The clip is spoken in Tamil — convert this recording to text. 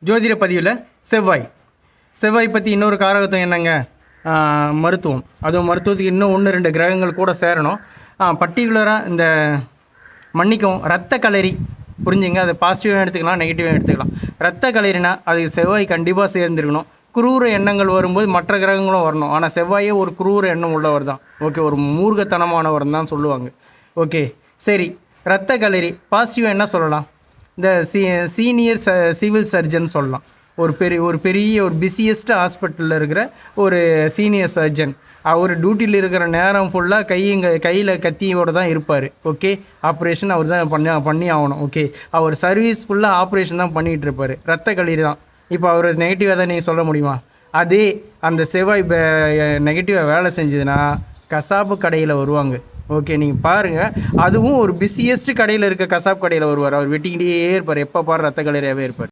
ஜோதிட பதிவில் செவ்வாய் பற்றி இன்னொரு காரகத்துவம் என்னங்க? மருத்துவம். அதுவும் மருத்துவத்துக்கு இன்னும் 1-2 கிரகங்கள் கூட சேரணும். பர்டிகுலராக இந்த மன்னிக்கவும் இரத்த களரி புரிஞ்சுங்க. அதை பாசிட்டிவாக எடுத்துக்கலாம், நெகட்டிவாக எடுத்துக்கலாம். இரத்த களரினா அதுக்கு செவ்வாய் கண்டிப்பாக சேர்ந்துருக்கணும். குரூர எண்ணங்கள் வரும்போது மற்ற கிரகங்களும் வரணும். ஆனால் செவ்வாயே ஒரு குரூர எண்ணம் உள்ளவர் தான். ஓகே, ஒரு மூர்க்கத்தனமானவர் தான் சொல்லுவாங்க. ஓகே சரி, இரத்த களரி பாசிட்டிவாக என்ன சொல்லலாம்? இந்த சீனியர் சிவில் சர்ஜன் சொல்லலாம். ஒரு பெரிய பிஸியஸ்ட் ஹாஸ்பிட்டலில் இருக்கிற ஒரு சீனியர் சர்ஜன். அவர் டியூட்டியில் இருக்கிற நேரம் ஃபுல்லாக கையில் கத்தியோடு தான் இருப்பார். ஓகே, ஆப்ரேஷன் அவர் தான் பண்ணி ஆகணும். ஓகே, அவர் சர்வீஸ் ஃபுல்லாக ஆப்ரேஷன் தான் பண்ணிகிட்டு இருப்பார். ரத்த களரி தான். இப்போ அவர் நெகட்டிவாக தான் நீங்கள் சொல்ல முடியுமா? அதே அந்த செவ்வாய் நெகட்டிவாக வேலை செஞ்சதுன்னா கசாப்பு கடையில் வருவாங்க. ஓகே, நீங்கள் பாருங்கள். அதுவும் ஒரு பிஸியஸ்ட் கடையில் இருக்க கசாப்பு கடையில் வருவார். அவர் வெட்டிக்கிட்டே இருப்பார். எப்போ பாரு ரத்த களரியாகவே இருப்பார்.